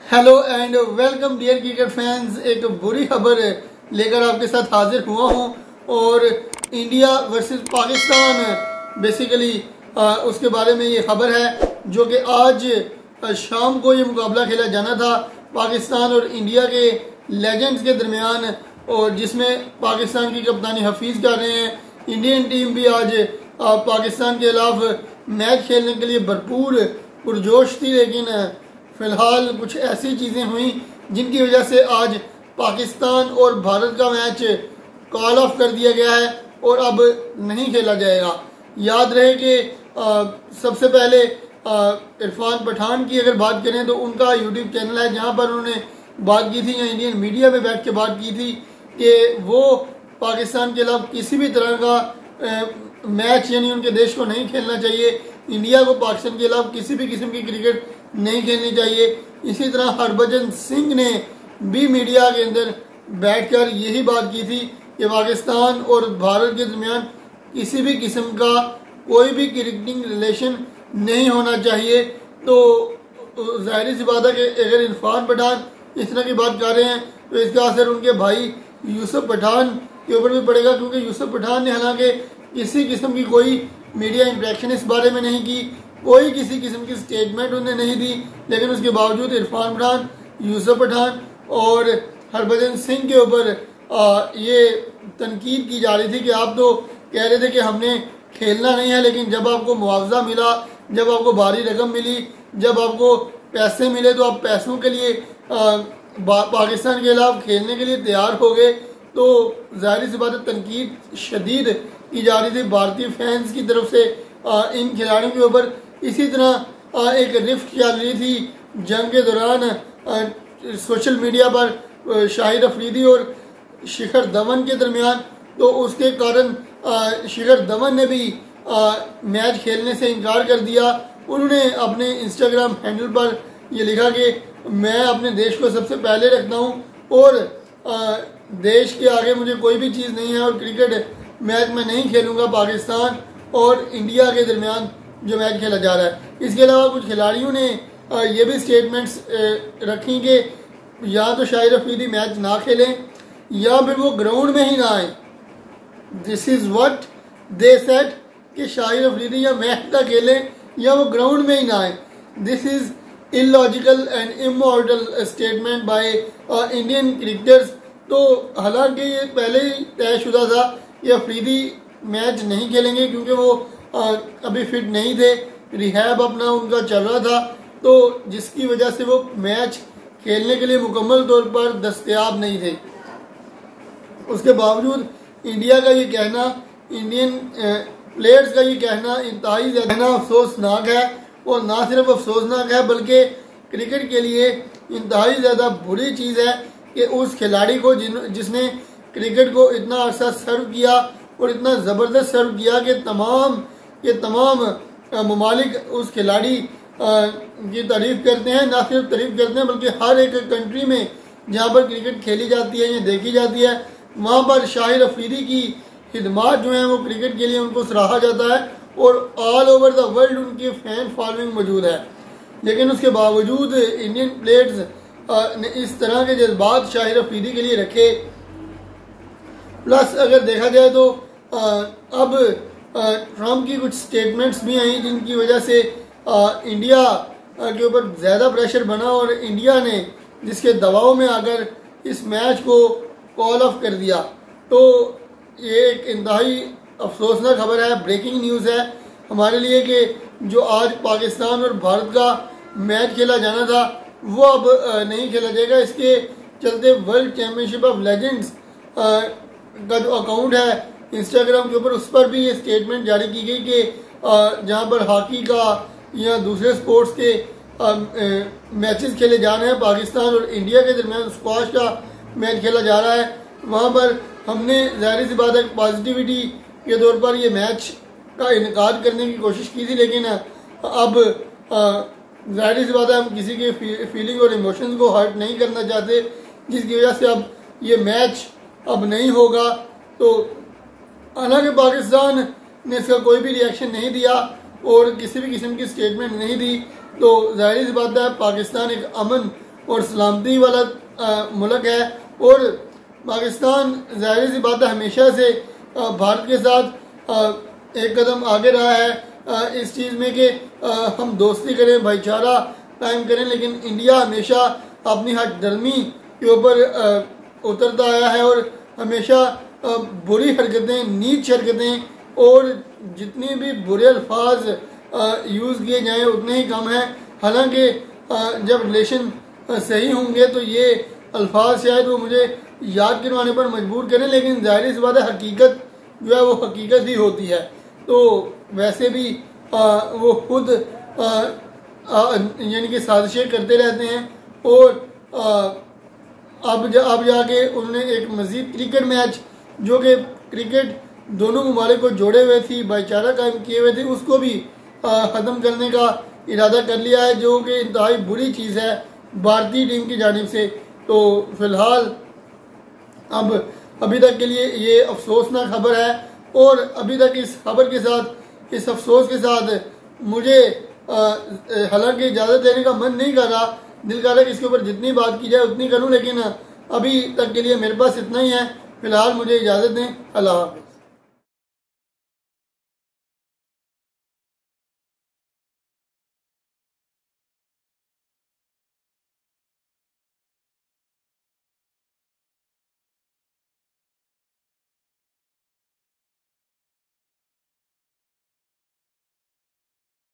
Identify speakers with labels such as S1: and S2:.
S1: Hello and welcome dear cricket fans. एक बुरी खबर लेकर आपके साथ हाजिर हुआ हूं और इंडिया वर्सेस पाकिस्तान बेसिकली उसके बारे में ये खबर है जो कि आज शाम को ये मुकाबला खेला जाना था पाकिस्तान और इंडिया के लेजेंड्स के दरमियान, और जिसमें पाकिस्तान की कप्तानी हफीज़ कर रहे हैं। इंडियन टीम भी आज पाकिस्तान के खिलाफ मैच खेलने के लिए भरपूर पुरजोश थी, लेकिन फिलहाल कुछ ऐसी चीज़ें हुई जिनकी वजह से आज पाकिस्तान और भारत का मैच कॉल ऑफ कर दिया गया है और अब नहीं खेला जाएगा। याद रहे कि सबसे पहले इरफान पठान की अगर बात करें तो उनका यूट्यूब चैनल है जहां पर उन्होंने बात की थी या इंडियन मीडिया में बैठ के बात की थी कि वो पाकिस्तान के खिलाफ किसी भी तरह का मैच यानी उनके देश को नहीं खेलना चाहिए। इंडिया को पाकिस्तान के खिलाफ किसी भी किस्म की क्रिकेट नहीं खेलनी चाहिए। इसी तरह हरभजन सिंह ने भी मीडिया के अंदर बैठकर यही बात की थी कि पाकिस्तान और भारत के दरमियान किसी भी किस्म का कोई भी क्रिकेटिंग रिलेशन नहीं होना चाहिए। तो जाहिर सी बात है कि अगर इरफान पठान इस तरह की बात कर रहे हैं तो इसका असर उनके भाई यूसुफ पठान के ऊपर भी पड़ेगा, क्योंकि यूसुफ पठान ने हालांकि किसी किस्म की कोई मीडिया इंटरेक्शन इस बारे में नहीं की, कोई किसी किस्म की स्टेटमेंट उन्हें नहीं दी, लेकिन उसके बावजूद इरफान पठान, यूसुफ पठान और हरभजन सिंह के ऊपर ये तनकीद की जा रही थी कि आप तो कह रहे थे कि हमने खेलना नहीं है, लेकिन जब आपको मुआवजा मिला, जब आपको भारी रकम मिली, जब आपको पैसे मिले तो आप पैसों के लिए पाकिस्तान के खिलाफ खेलने के लिए तैयार हो गए। तो जाहिर सी बात है तनकीद शदीद की जा रही थी भारतीय फैंस की तरफ से इन खिलाड़ियों के ऊपर। इसी तरह एक रिफ्ट चल रही थी जंग के दौरान सोशल मीडिया पर शाहिद अफरीदी और शिखर धवन के दरमियान, तो उसके कारण शिखर धवन ने भी मैच खेलने से इनकार कर दिया। उन्होंने अपने इंस्टाग्राम हैंडल पर ये लिखा कि मैं अपने देश को सबसे पहले रखता हूँ और देश के आगे मुझे कोई भी चीज़ नहीं है और क्रिकेट मैच में नहीं खेलूँगा पाकिस्तान और इंडिया के दरमियान जो मैच खेला जा रहा है। इसके अलावा कुछ खिलाड़ियों ने ये भी स्टेटमेंट्स रखी कि या तो शाहिद अफरीदी मैच ना खेलें या फिर वो ग्राउंड में ही ना आए। This is what they said कि शाहिद अफरीदी या मैच ना खेलें या वो ग्राउंड में ही ना आए। This is illogical and immoral statement by Indian cricketers. तो हालांकि ये पहले ही तयशुदा था कि अफरीदी मैच नहीं खेलेंगे क्योंकि वो अभी फिट नहीं थे, रिहैब अपना उनका चल रहा था, तो जिसकी वजह से वो मैच खेलने के लिए मुकम्मल तौर पर दस्तयाब नहीं थे। उसके बावजूद इंडिया का ये कहना, इंडियन प्लेयर्स का ये कहना इंतहाई ज़्यादा अफसोसनाक है, और ना सिर्फ अफसोसनाक है बल्कि क्रिकेट के लिए इंतहाई ज़्यादा बुरी चीज़ है कि उस खिलाड़ी को जिसने क्रिकेट को इतना अरसा सर्व किया और इतना ज़बरदस्त सर्व किया कि तमाम ममालिक उस खिलाड़ी की तारीफ़ करते हैं। ना सिर्फ तारीफ़ करते हैं बल्कि हर एक कंट्री में जहाँ पर क्रिकेट खेली जाती है या देखी जाती है वहाँ पर शाहिद अफरीदी की खिदमात जो हैं वो क्रिकेट के लिए उनको सराहा जाता है और ऑल ओवर द वर्ल्ड उनकी फ़ैन फॉलोइंग मौजूद है। लेकिन उसके बावजूद इंडियन प्लेयर्स ने इस तरह के जज्बात शाहिद अफरीदी के लिए रखे। प्लस अगर देखा जाए तो अब ट्रम्प की कुछ स्टेटमेंट्स भी आई जिनकी वजह से इंडिया के ऊपर ज़्यादा प्रेशर बना और इंडिया ने जिसके दबाव में आकर इस मैच को कॉल ऑफ कर दिया। तो ये एक इंतहाई अफसोसनाक खबर है, ब्रेकिंग न्यूज़ है हमारे लिए कि जो आज पाकिस्तान और भारत का मैच खेला जाना था वो अब नहीं खेला जाएगा। इसके चलते वर्ल्ड चैम्पियनशिप ऑफ लेजेंड्स का जो अकाउंट है इंस्टाग्राम के ऊपर, उस पर भी ये स्टेटमेंट जारी की गई कि जहां पर हॉकी का या दूसरे स्पोर्ट्स के मैचेस खेले जा रहे हैं, पाकिस्तान और इंडिया के दरमियान स्क्वाश का मैच खेला जा रहा है, वहां पर हमने ज़ाहिर सी बात है पॉजिटिविटी के तौर पर ये मैच का इनकार करने की कोशिश की थी, लेकिन अब ज़ाहिर सी बात है हम किसी के फीलिंग और इमोशंस को हर्ट नहीं करना चाहते, जिसकी वजह से अब ये मैच अब नहीं होगा। तो हालांकि पाकिस्तान ने इसका कोई भी रिएक्शन नहीं दिया और किसी भी किस्म की स्टेटमेंट नहीं दी, तो जाहिर सी बात है पाकिस्तान एक अमन और सलामती वाला मुल्क है। और पाकिस्तान ज़ाहिर सी बात है हमेशा से भारत के साथ एक कदम आगे रहा है इस चीज़ में कि हम दोस्ती करें, भाईचारा कायम करें, लेकिन इंडिया हमेशा अपनी हठधर्मी के ऊपर उतरता आया है और हमेशा बुरी हरकतें, नीच हरकतें और जितनी भी बुरे अल्फाज यूज़ किए जाएं उतने ही कम हैं। हालांकि जब रिलेशन सही होंगे तो ये अल्फाज शायद वो मुझे याद करवाने पर मजबूर करें, लेकिन ज़ाहिर सी बात है हकीकत जो है वो हकीकत ही होती है। तो वैसे भी वो खुद यानी कि साजिशें करते रहते हैं। और अब जाके उन्होंने एक मज़ीद क्रिकेट मैच जो कि क्रिकेट दोनों ममालिक को जोड़े हुए थी, भाईचारा कायम किए हुए थे, उसको भी ख़त्म करने का इरादा कर लिया है, जो कि इंतहाई बुरी चीज़ है भारतीय टीम की जानिब से। तो फ़िलहाल अब अभी तक के लिए ये अफसोसनाक खबर है और अभी तक इस खबर के साथ, इस अफसोस के साथ मुझे हालांकि इजाज़त देने का मन नहीं कर रहा, दिल कर रहा है कि इसके ऊपर जितनी बात की जाए उतनी करूं, लेकिन अभी तक के लिए मेरे पास इतना ही है। फ़िलहाल मुझे इजाज़त दें। अल्लाह हाफ़िज़।